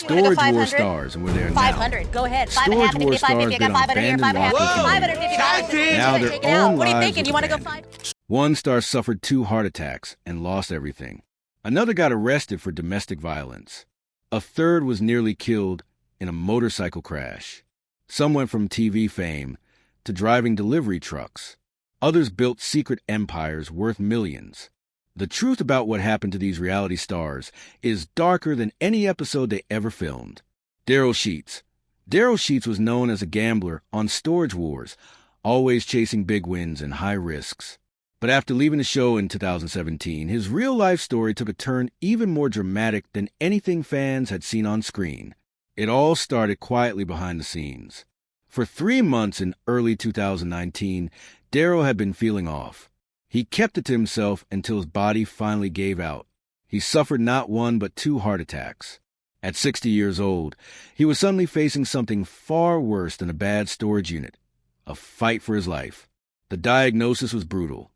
Storage Wars stars, and we're there now. 500. Go ahead. Storage Wars stars been on 550 here. abandoned lock and key. 550. Now their Take it out. own What are you lives thinking? was You want to go abandoned. 5? One star suffered 2 heart attacks and lost everything. Another got arrested for domestic violence. A third was nearly killed in a motorcycle crash. Some went from TV fame to driving delivery trucks. Others built secret empires worth millions. The truth about what happened to these reality stars is darker than any episode they ever filmed. Daryl Sheets. Daryl Sheets was known as a gambler on Storage Wars, always chasing big wins and high risks. But after leaving the show in 2017, his real-life story took a turn even more dramatic than anything fans had seen on screen. It all started quietly behind the scenes. For 3 months in early 2019, Daryl had been feeling off. He kept it to himself until his body finally gave out. He suffered not 1 but 2 heart attacks. At 60 years old, he was suddenly facing something far worse than a bad storage unit. A fight for his life. The diagnosis was brutal.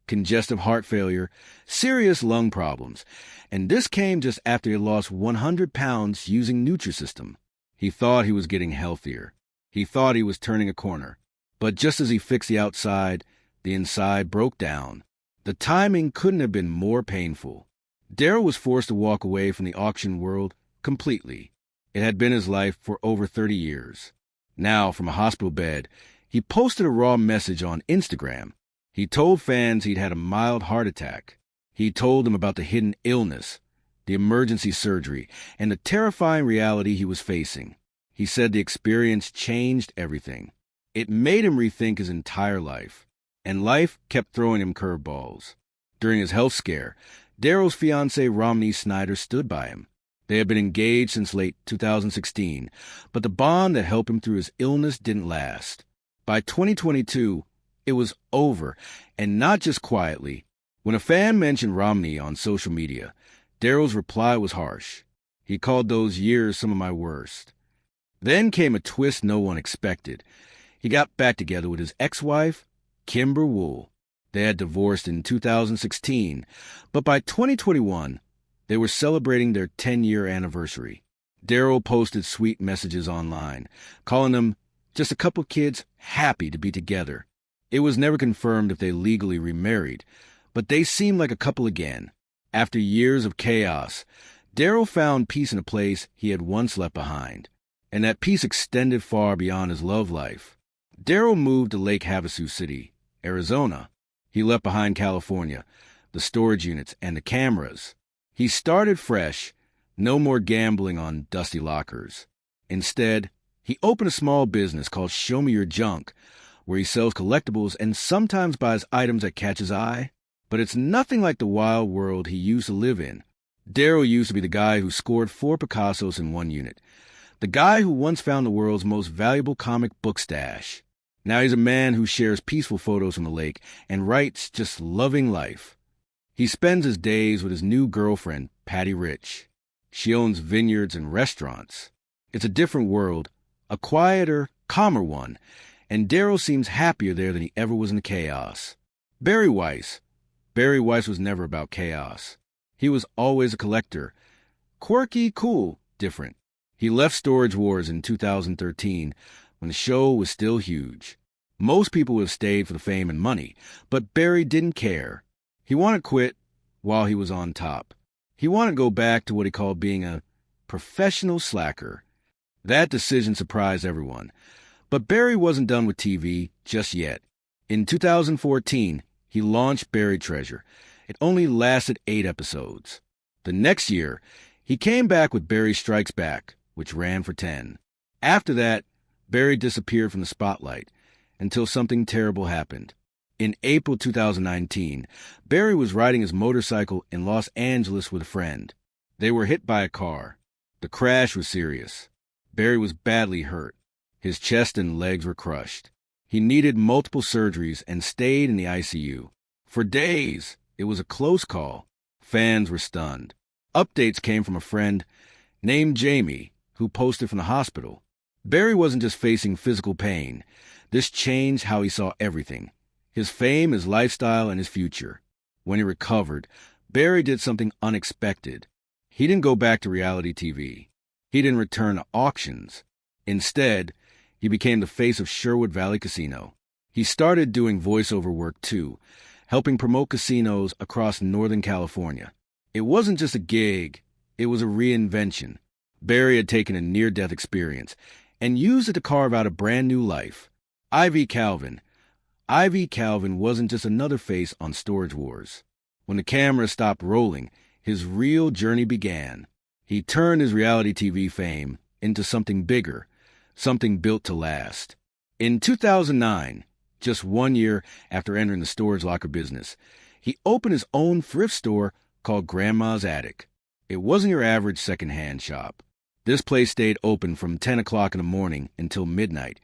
Congestive heart failure, serious lung problems, and this came just after he lost 100 pounds using Nutrisystem. He thought he was getting healthier. He thought he was turning a corner. But just as he fixed the outside, the inside broke down. The timing couldn't have been more painful. Daryl was forced to walk away from the auction world completely. It had been his life for over 30 years. Now, from a hospital bed, he posted a raw message on Instagram. He told fans he'd had a mild heart attack. He told them about the hidden illness, the emergency surgery, and the terrifying reality he was facing. He said the experience changed everything. It made him rethink his entire life. And life kept throwing him curveballs. During his health scare, Daryl's fiancée Romney Snyder stood by him. They had been engaged since late 2016, but the bond that helped him through his illness didn't last. By 2022, it was over, and not just quietly. When a fan mentioned Romney on social media, Daryl's reply was harsh. He called those years some of my worst. Then came a twist no one expected. He got back together with his ex-wife, Kimber Wool. They had divorced in 2016, but by 2021, they were celebrating their 10-year anniversary. Daryl posted sweet messages online, calling them just a couple kids happy to be together. It was never confirmed if they legally remarried, but they seemed like a couple again. After years of chaos, Daryl found peace in a place he had once left behind, and that peace extended far beyond his love life. Daryl moved to Lake Havasu City, Arizona. He left behind California, the storage units, and the cameras. He started fresh, no more gambling on dusty lockers. Instead, he opened a small business called Show Me Your Junk, where he sells collectibles and sometimes buys items that catch his eye. But it's nothing like the wild world he used to live in. Daryl used to be the guy who scored 4 Picassos in 1 unit, the guy who once found the world's most valuable comic book stash. Now he's a man who shares peaceful photos from the lake and writes just loving life. He spends his days with his new girlfriend, Patty Rich. She owns vineyards and restaurants. It's a different world, a quieter, calmer one, and Daryl seems happier there than he ever was in the chaos. Barry Weiss. Barry Weiss was never about chaos. He was always a collector. Quirky, cool, different. He left Storage Wars in 2013 when the show was still huge. Most people would have stayed for the fame and money, but Barry didn't care. He wanted to quit while he was on top. He wanted to go back to what he called being a professional slacker. That decision surprised everyone. But Barry wasn't done with TV just yet. In 2014, he launched Buried Treasure. It only lasted 8 episodes. The next year, he came back with Barry Strikes Back, which ran for 10. After that, Barry disappeared from the spotlight until something terrible happened. In April 2019, Barry was riding his motorcycle in Los Angeles with a friend. They were hit by a car. The crash was serious. Barry was badly hurt. His chest and legs were crushed. He needed multiple surgeries and stayed in the ICU. For days, it was a close call. Fans were stunned. Updates came from a friend named Jamie, who posted from the hospital. Barry wasn't just facing physical pain. This changed how he saw everything. His fame, his lifestyle, and his future. When he recovered, Barry did something unexpected. He didn't go back to reality TV. He didn't return to auctions. Instead, he became the face of Sherwood Valley Casino. He started doing voiceover work too, helping promote casinos across Northern California. It wasn't just a gig, it was a reinvention. Barry had taken a near-death experience and used it to carve out a brand new life. Ivy Calvin. Ivy Calvin wasn't just another face on Storage Wars. When the camera stopped rolling, his real journey began. He turned his reality TV fame into something bigger, something built to last. In 2009, just 1 year after entering the storage locker business, he opened his own thrift store called Grandma's Attic. It wasn't your average secondhand shop. This place stayed open from 10 o'clock in the morning until midnight,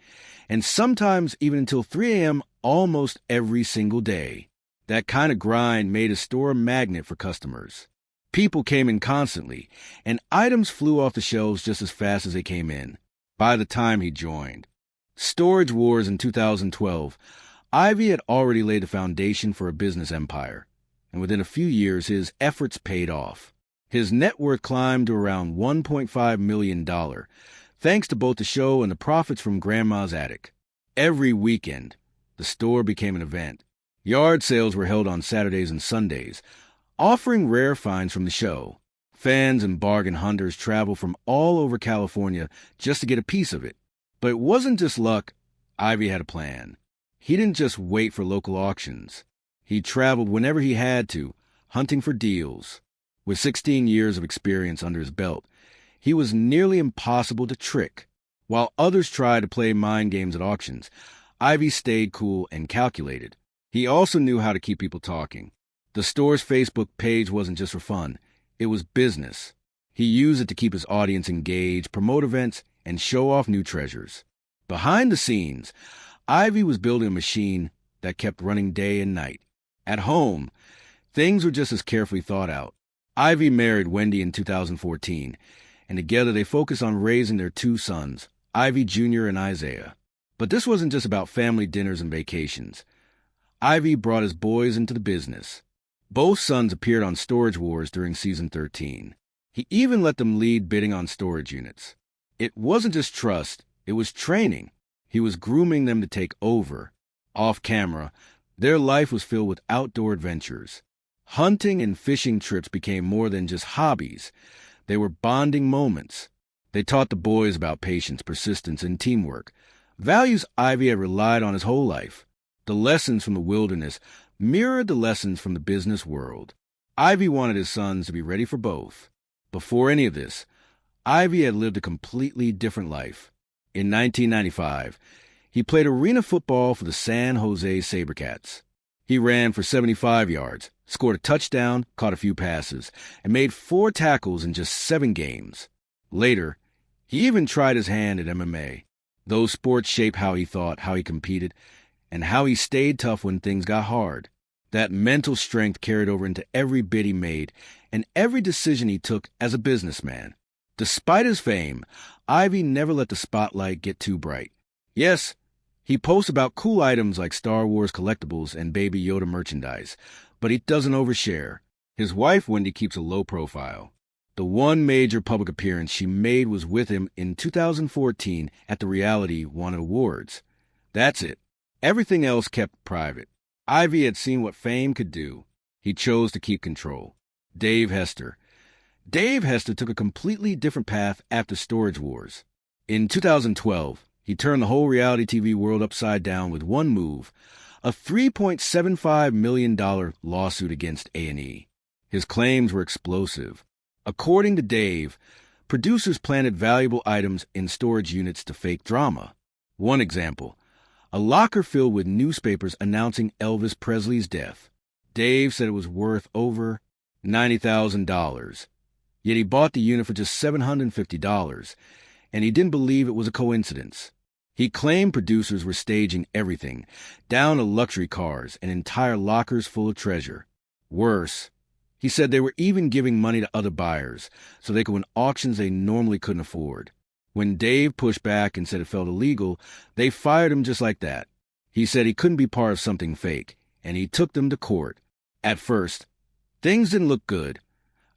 and sometimes even until 3 a.m. almost every single day. That kind of grind made his store a magnet for customers. People came in constantly, and items flew off the shelves just as fast as they came in. By the time he joined Storage Wars in 2012, Ivy had already laid the foundation for a business empire, and within a few years his efforts paid off. His net worth climbed to around $1.5 million, thanks to both the show and the profits from Grandma's Attic. Every weekend, the store became an event. Yard sales were held on Saturdays and Sundays, offering rare finds from the show. Fans and bargain hunters traveled from all over California just to get a piece of it. But it wasn't just luck. Ivy had a plan. He didn't just wait for local auctions. He traveled whenever he had to, hunting for deals. With 16 years of experience under his belt, he was nearly impossible to trick. While others tried to play mind games at auctions, Ivy stayed cool and calculated. He also knew how to keep people talking. The store's Facebook page wasn't just for fun. It was business. He used it to keep his audience engaged, promote events, and show off new treasures. Behind the scenes, Ivy was building a machine that kept running day and night. At home, things were just as carefully thought out. Ivy married Wendy in 2014, and together they focused on raising their 2 sons, Ivy Jr. and Isaiah. But this wasn't just about family dinners and vacations. Ivy brought his boys into the business. Both sons appeared on Storage Wars during season 13. He even let them lead bidding on storage units. It wasn't just trust, it was training. He was grooming them to take over. Off camera, their life was filled with outdoor adventures. Hunting and fishing trips became more than just hobbies. They were bonding moments. They taught the boys about patience, persistence, and teamwork, values Ivy had relied on his whole life. The lessons from the wilderness mirrored the lessons from the business world. Ivy wanted his sons to be ready for both. Before any of this, Ivy had lived a completely different life. In 1995, he played arena football for the San Jose SaberCats. He ran for 75 yards, scored a touchdown, caught a few passes, and made 4 tackles in just 7 games. Later, he even tried his hand at MMA. Those sports shaped how he thought, how he competed, and how he stayed tough when things got hard. That mental strength carried over into every bid he made and every decision he took as a businessman. Despite his fame, Ivy never let the spotlight get too bright. Yes, he posts about cool items like Star Wars collectibles and Baby Yoda merchandise, but he doesn't overshare. His wife, Wendy, keeps a low profile. The one major public appearance she made was with him in 2014 at the Reality Wanted Awards. That's it. Everything else kept private. Ivy had seen what fame could do. He chose to keep control. Dave Hester. Dave Hester took a completely different path after Storage Wars. In 2012, he turned the whole reality TV world upside down with one move, a $3.75 million lawsuit against A&E. His claims were explosive. According to Dave, producers planted valuable items in storage units to fake drama. One example, a locker filled with newspapers announcing Elvis Presley's death. Dave said it was worth over $90,000. Yet he bought the unit for just $750, and he didn't believe it was a coincidence. He claimed producers were staging everything, down to luxury cars and entire lockers full of treasure. Worse, he said they were even giving money to other buyers so they could win auctions they normally couldn't afford. When Dave pushed back and said it felt illegal, they fired him just like that. He said he couldn't be part of something fake, and he took them to court. At first, things didn't look good.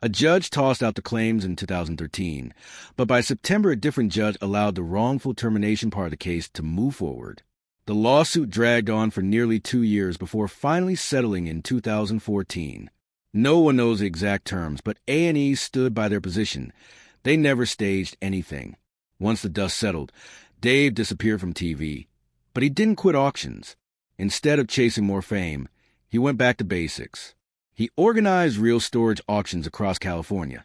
A judge tossed out the claims in 2013, but by September, a different judge allowed the wrongful termination part of the case to move forward. The lawsuit dragged on for nearly 2 years before finally settling in 2014. No one knows the exact terms, but A&E stood by their position. They never staged anything. Once the dust settled, Dave disappeared from TV. But he didn't quit auctions. Instead of chasing more fame, he went back to basics. He organized real storage auctions across California.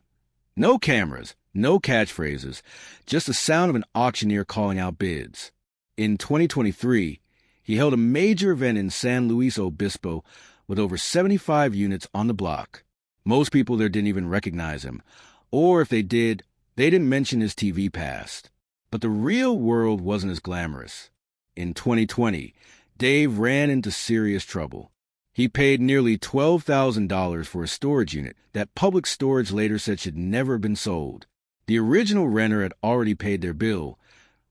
No cameras, no catchphrases, just the sound of an auctioneer calling out bids. In 2023, he held a major event in San Luis Obispo with over 75 units on the block. Most people there didn't even recognize him, or if they did, they didn't mention his TV past. But the real world wasn't as glamorous. In 2020, Dave ran into serious trouble. He paid nearly $12,000 for a storage unit that Public Storage later said should never have been sold. The original renter had already paid their bill,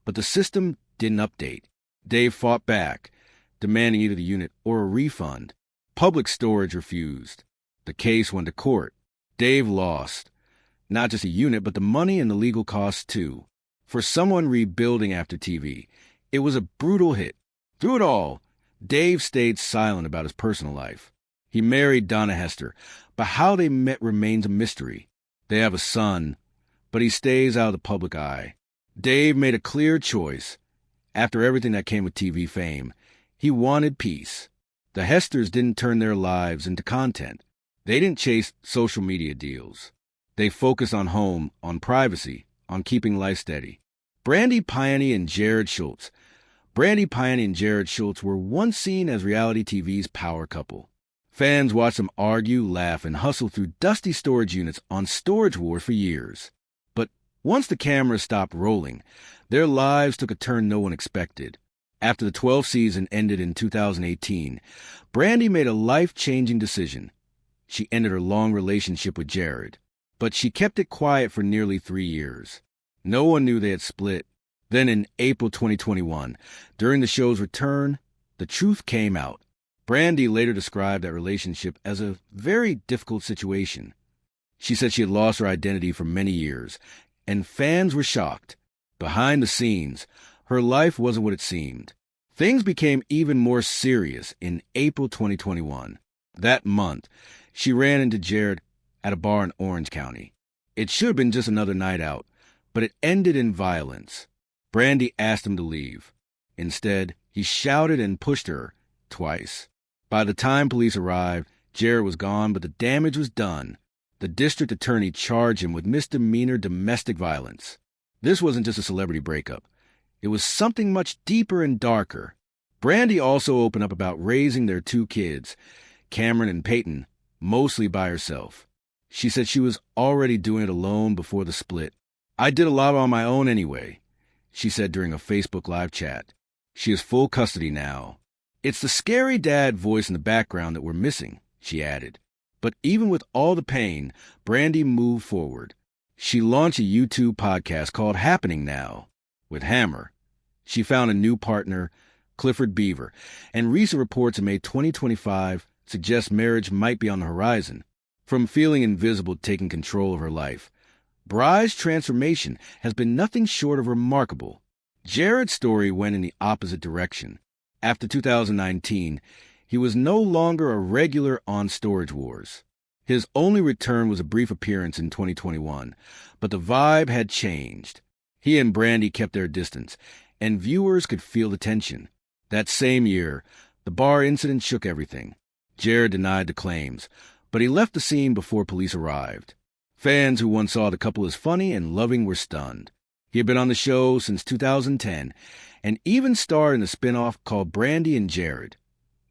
but the system didn't update. Dave fought back, demanding either the unit or a refund. Public Storage refused. The case went to court. Dave lost. Not just a unit, but the money and the legal costs too. For someone rebuilding after TV, it was a brutal hit. Through it all, Dave stayed silent about his personal life. He married Donna Hester, but how they met remains a mystery. They have a son, but he stays out of the public eye. Dave made a clear choice. After everything that came with TV fame, he wanted peace. The Hesters didn't turn their lives into content. They didn't chase social media deals. They focused on home, on privacy, on keeping life steady. Brandi Piane and Jared Schultz. Brandi Piane and Jared Schultz were once seen as reality TV's power couple. Fans watched them argue, laugh, and hustle through dusty storage units on Storage Wars for years. But once the cameras stopped rolling, their lives took a turn no one expected. After the 12th season ended in 2018, Brandi made a life-changing decision. She ended her long relationship with Jared, but she kept it quiet for nearly 3 years. No one knew they had split. Then in April 2021, during the show's return, the truth came out. Brandi later described that relationship as a very difficult situation. She said she had lost her identity for many years, and fans were shocked. Behind the scenes, her life wasn't what it seemed. Things became even more serious in April 2021. That month, she ran into Jared at a bar in Orange County. It should have been just another night out, but it ended in violence. Brandi asked him to leave. Instead, he shouted and pushed her twice. By the time police arrived, Jared was gone, but the damage was done. The district attorney charged him with misdemeanor domestic violence. This wasn't just a celebrity breakup. It was something much deeper and darker. Brandi also opened up about raising their 2 kids, Cameron and Peyton, mostly by herself. She said she was already doing it alone before the split. "I did a lot on my own anyway," she said during a Facebook live chat. She has full custody now. "It's the scary dad voice in the background that we're missing," she added. But even with all the pain, Brandi moved forward. She launched a YouTube podcast called Happening Now with Hammer. She found a new partner, Clifford Beaver, and recent reports in May 2025 suggest marriage might be on the horizon. From feeling invisible to taking control of her life, Bry's transformation has been nothing short of remarkable. Jared's story went in the opposite direction. After 2019, he was no longer a regular on Storage Wars. His only return was a brief appearance in 2021, but the vibe had changed. He and Brandi kept their distance, and viewers could feel the tension. That same year, the bar incident shook everything. Jared denied the claims, but he left the scene before police arrived. Fans who once saw the couple as funny and loving were stunned. He had been on the show since 2010 and even starred in a spin-off called Brandi and Jared.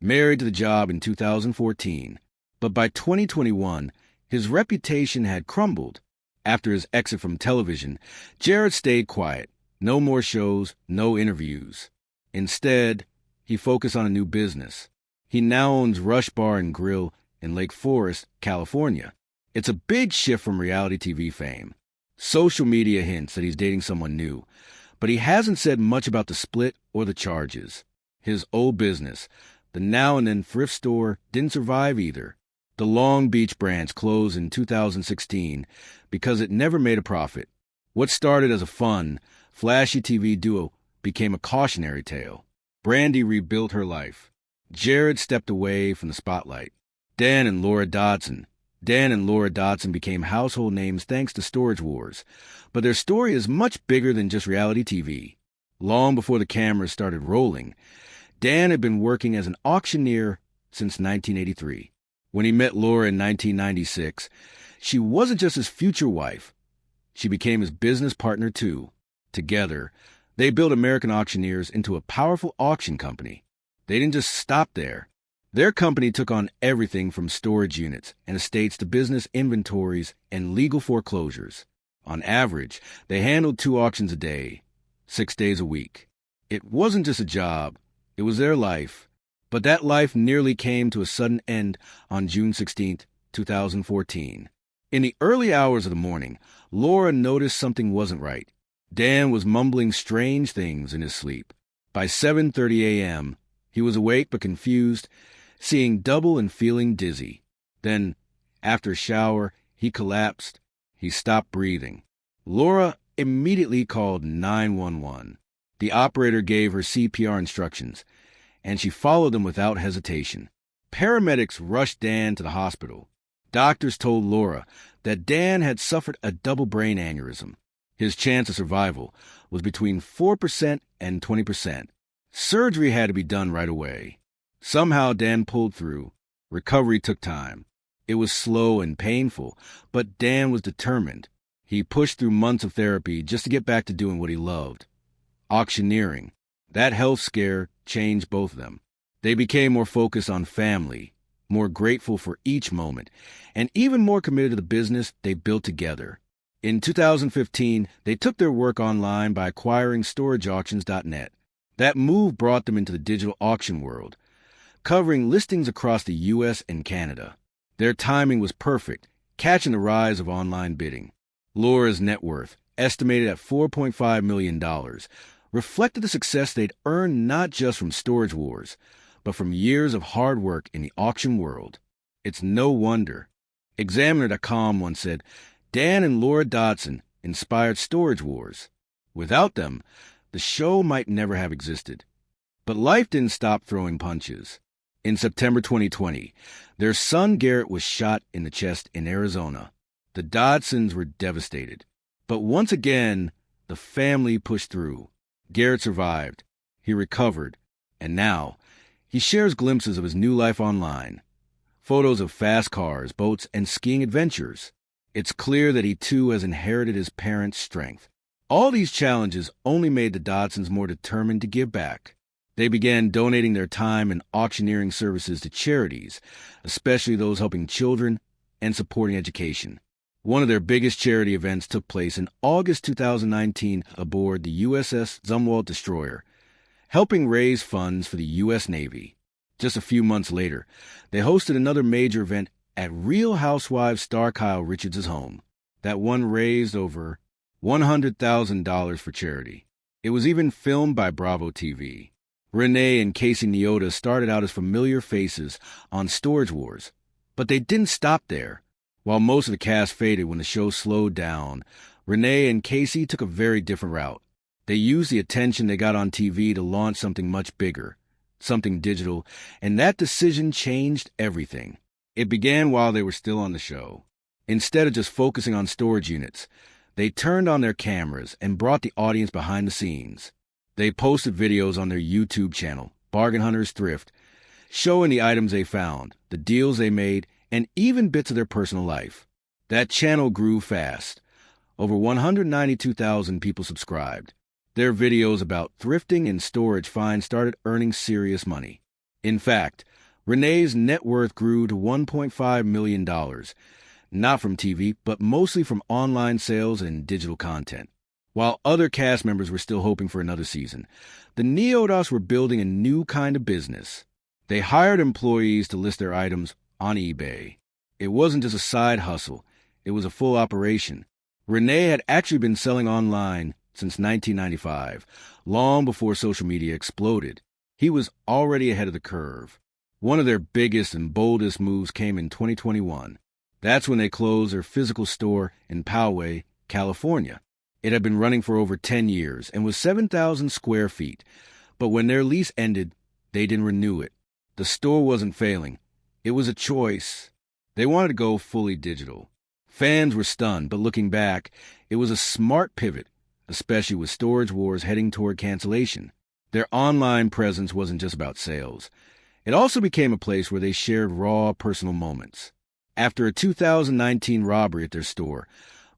Married to the job in 2014, but by 2021, his reputation had crumbled. After his exit from television, Jared stayed quiet. No more shows, no interviews. Instead, he focused on a new business. He now owns Rush Bar and Grill in Lake Forest, California. It's a big shift from reality TV fame. Social media hints that he's dating someone new, but he hasn't said much about the split or the charges. His old business, the Now and Then thrift store, didn't survive either. The Long Beach branch closed in 2016 because it never made a profit. What started as a fun, flashy TV duo became a cautionary tale. Brandy rebuilt her life. Jared stepped away from the spotlight. Dan and Laura Dodson became household names thanks to Storage Wars. But their story is much bigger than just reality TV. Long before the cameras started rolling, Dan had been working as an auctioneer since 1983. When he met Laura in 1996, she wasn't just his future wife. She became his business partner, too. Together, they built American Auctioneers into a powerful auction company. They didn't just stop there. Their company took on everything from storage units and estates to business inventories and legal foreclosures. On average, they handled 2 auctions a day, 6 days a week. It wasn't just a job. It was their life. But that life nearly came to a sudden end on June 16, 2014. In the early hours of the morning, Laura noticed something wasn't right. Dan was mumbling strange things in his sleep. By 7:30 a.m., he was awake but confused, seeing double and feeling dizzy. Then, after a shower, he collapsed. He stopped breathing. Laura immediately called 911. The operator gave her CPR instructions, and she followed them without hesitation. Paramedics rushed Dan to the hospital. Doctors told Laura that Dan had suffered a double brain aneurysm. His chance of survival was between 4% and 20%. Surgery had to be done right away. Somehow Dan pulled through. Recovery took time. It was slow and painful, but Dan was determined. He pushed through months of therapy just to get back to doing what he loved. Auctioneering. That health scare changed both of them. They became more focused on family, more grateful for each moment, and even more committed to the business they built together. In 2015, they took their work online by acquiring StorageAuctions.net. That move brought them into the digital auction world, covering listings across the U.S. and Canada. Their timing was perfect, catching the rise of online bidding. Laura's net worth, estimated at $4.5 million, reflected the success they'd earned not just from Storage Wars, but from years of hard work in the auction world. It's no wonder. Examiner.com once said, Dan and Laura Dodson inspired Storage Wars. Without them, the show might never have existed. But life didn't stop throwing punches. In September 2020, their son Garrett was shot in the chest in Arizona. The Dodsons were devastated. But once again, the family pushed through. Garrett survived. He recovered. And now, he shares glimpses of his new life online. Photos of fast cars, boats, and skiing adventures. It's clear that he too has inherited his parents' strength. All these challenges only made the Dodsons more determined to give back. They began donating their time and auctioneering services to charities, especially those helping children and supporting education. One of their biggest charity events took place in August 2019 aboard the USS Zumwalt destroyer, helping raise funds for the U.S. Navy. Just a few months later, they hosted another major event at Real Housewives star Kyle Richards' home. That one raised over $100,000 for charity. It was even filmed by Bravo TV. Renee and Casey Neota started out as familiar faces on Storage Wars, but they didn't stop there. While most of the cast faded when the show slowed down, Renee and Casey took a very different route. They used the attention they got on TV to launch something much bigger, something digital, and that decision changed everything. It began while they were still on the show. Instead of just focusing on storage units, they turned on their cameras and brought the audience behind the scenes. They posted videos on their YouTube channel, Bargain Hunters Thrift, showing the items they found, the deals they made, and even bits of their personal life. That channel grew fast. Over 192,000 people subscribed. Their videos about thrifting and storage finds started earning serious money. In fact, Renee's net worth grew to $1.5 million, not from TV, but mostly from online sales and digital content. While other cast members were still hoping for another season, the Neotas were building a new kind of business. They hired employees to list their items on eBay. It wasn't just a side hustle, it was a full operation. Renee had actually been selling online since 1995, long before social media exploded. He was already ahead of the curve. One of their biggest and boldest moves came in 2021. That's when they closed their physical store in Poway, California. It had been running for over 10 years and was 7,000 square feet. But when their lease ended, they didn't renew it. The store wasn't failing. It was a choice. They wanted to go fully digital. Fans were stunned, but looking back, it was a smart pivot, especially with Storage Wars heading toward cancellation. Their online presence wasn't just about sales. It also became a place where they shared raw personal moments. After a 2019 robbery at their store,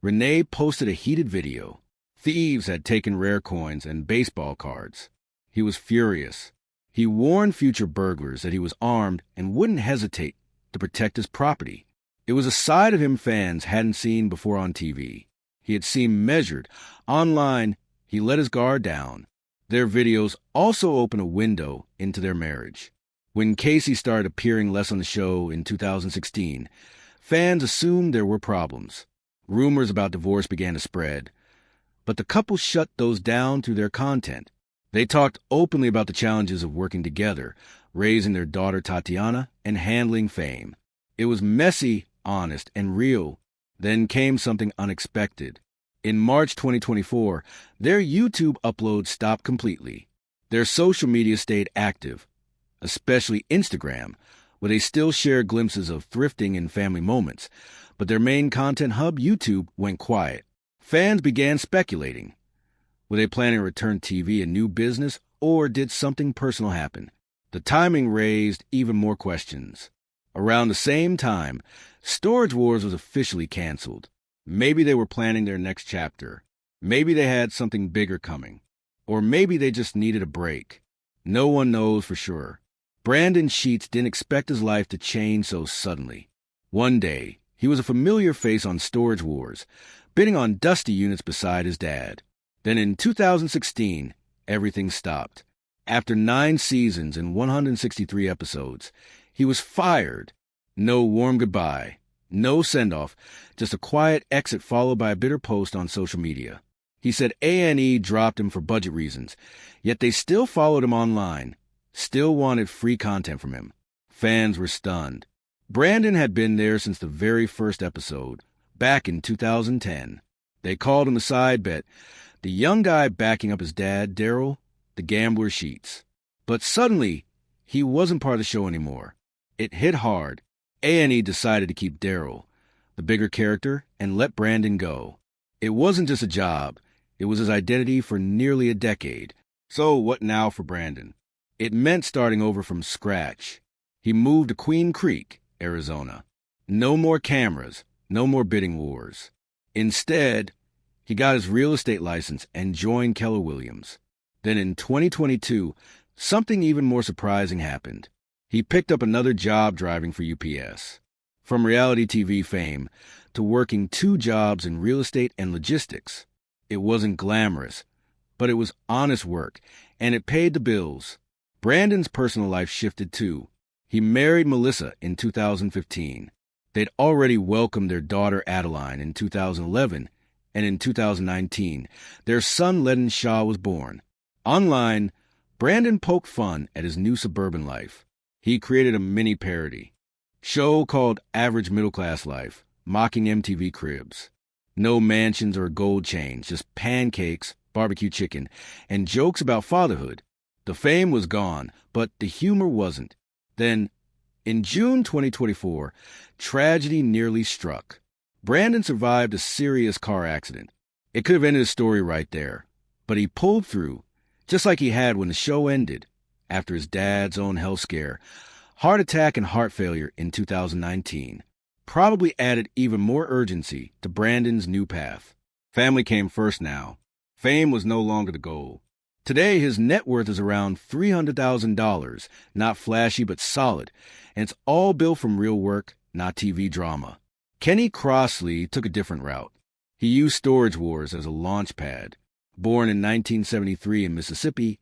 Renee posted a heated video. Thieves had taken rare coins and baseball cards. He was furious. He warned future burglars that he was armed and wouldn't hesitate to protect his property. It was a side of him fans hadn't seen before on TV. He had seemed measured. Online, he let his guard down. Their videos also opened a window into their marriage. When Casey started appearing less on the show in 2016, fans assumed there were problems. Rumors about divorce began to spread. But the couple shut those down through their content. They talked openly about the challenges of working together, raising their daughter Tatiana, and handling fame. It was messy, honest, and real. Then came something unexpected. In March 2024, their YouTube uploads stopped completely. Their social media stayed active, especially Instagram, where they still share glimpses of thrifting and family moments, but their main content hub, YouTube, went quiet. Fans began speculating. Were they planning to return TV a new business, or did something personal happen? The timing raised even more questions. Around the same time, Storage Wars was officially canceled. Maybe they were planning their next chapter. Maybe they had something bigger coming. Or maybe they just needed a break. No one knows for sure. Brandon Sheets didn't expect his life to change so suddenly. One day, he was a familiar face on Storage Wars, bidding on dusty units beside his dad. Then in 2016, everything stopped. After 9 seasons and 163 episodes, he was fired. No warm goodbye, no send-off, just a quiet exit followed by a bitter post on social media. He said A&E dropped him for budget reasons, yet they still followed him online, still wanted free content from him. Fans were stunned. Brandon had been there since the very first episode, back in 2010. They called him a side bet, the young guy backing up his dad, Daryl, the gambler Sheets. But suddenly, he wasn't part of the show anymore. It hit hard. A&E decided to keep Daryl, the bigger character, and let Brandon go. It wasn't just a job. It was his identity for nearly a decade. So what now for Brandon? It meant starting over from scratch. He moved to Queen Creek, Arizona. No more cameras, no more bidding wars. Instead, he got his real estate license and joined Keller Williams. Then in 2022, something even more surprising happened. He picked up another job driving for UPS. From reality TV fame to working 2 jobs in real estate and logistics. It wasn't glamorous, but it was honest work, and it paid the bills. Brandon's personal life shifted too. He married Melissa in 2015. They'd already welcomed their daughter Adeline in 2011, and in 2019, their son Ledden Shaw was born. Online, Brandon poked fun at his new suburban life. He created a mini parody show called Average Middle Class Life, mocking MTV Cribs. No mansions or gold chains, just pancakes, barbecue chicken, and jokes about fatherhood. The fame was gone, but the humor wasn't. Then, in June 2024, tragedy nearly struck. Brandon survived a serious car accident. It could have ended his story right there, but he pulled through, just like he had when the show ended, after his dad's own health scare. Heart attack and heart failure in 2019 probably added even more urgency to Brandon's new path. Family came first now. Fame was no longer the goal. Today, his net worth is around $300,000, not flashy but solid, and it's all built from real work, not TV drama. Kenny Crossley took a different route. He used Storage Wars as a launch pad. Born in 1973 in Mississippi,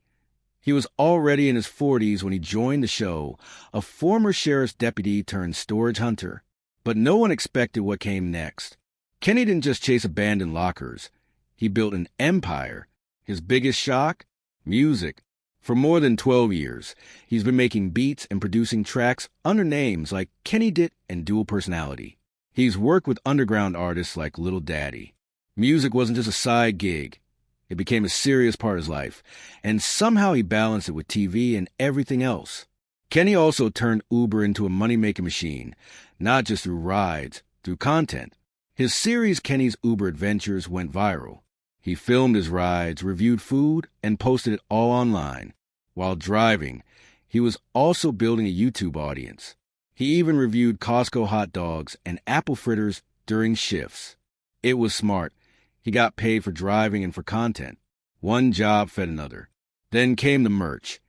he was already in his 40s when he joined the show, a former sheriff's deputy turned storage hunter. But no one expected what came next. Kenny didn't just chase abandoned lockers. He built an empire. His biggest shock? Music. For more than 12 years, he's been making beats and producing tracks under names like Kenny Dit and Dual Personality. He's worked with underground artists like Little Daddy. Music wasn't just a side gig. It became a serious part of his life, and somehow he balanced it with TV and everything else. Kenny also turned Uber into a money-making machine, not just through rides, through content. His series Kenny's Uber Adventures went viral. He filmed his rides, reviewed food, and posted it all online. While driving, he was also building a YouTube audience. He even reviewed Costco hot dogs and apple fritters during shifts. It was smart. He got paid for driving and for content. One job fed another. Then came the merch.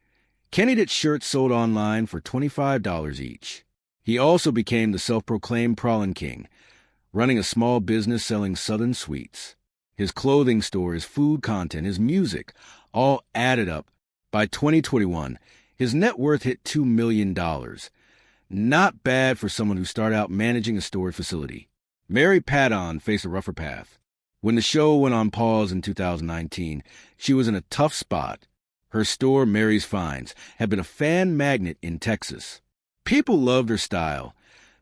Kenny Dit shirts sold online for $25 each. He also became the self-proclaimed Pralin King, running a small business selling Southern sweets. His clothing store, his food content, his music, all added up. By 2021, his net worth hit $2 million. Not bad for someone who started out managing a storage facility. Mary Padon faced a rougher path. When the show went on pause in 2019, she was in a tough spot. Her store, Mary's Finds, had been a fan magnet in Texas. People loved her style,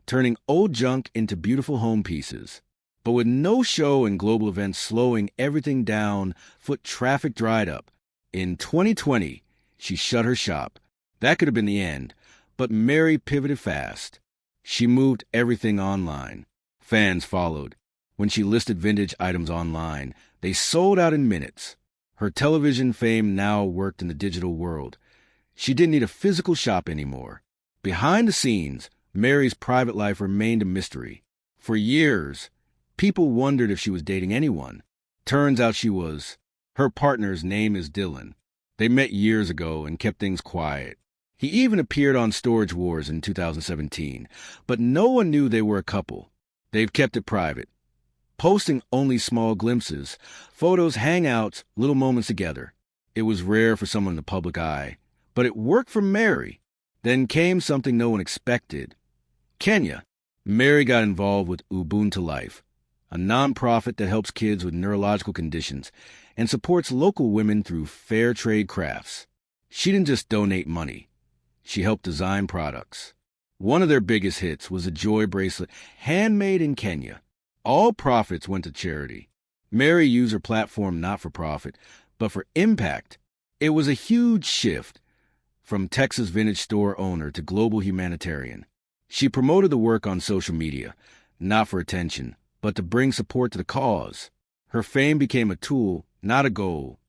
turning old junk into beautiful home pieces. But with no show and global events slowing everything down, foot traffic dried up. In 2020, she shut her shop. That could have been the end, but Mary pivoted fast. She moved everything online. Fans followed. When she listed vintage items online, they sold out in minutes. Her television fame now worked in the digital world. She didn't need a physical shop anymore. Behind the scenes, Mary's private life remained a mystery. For years, people wondered if she was dating anyone. Turns out she was. Her partner's name is Dylan. They met years ago and kept things quiet. He even appeared on Storage Wars in 2017, but no one knew they were a couple. They've kept it private, posting only small glimpses, photos, hangouts, little moments together. It was rare for someone in the public eye, but it worked for Mary. Then came something no one expected. Kenya. Mary got involved with Ubuntu Life, a nonprofit that helps kids with neurological conditions and supports local women through fair trade crafts. She didn't just donate money. She helped design products. One of their biggest hits was a Joy bracelet handmade in Kenya. All profits went to charity. Mary used her platform not for profit, but for impact. It was a huge shift from Texas vintage store owner to global humanitarian. She promoted the work on social media, not for attention, but to bring support to the cause. Her fame became a tool, not a goal.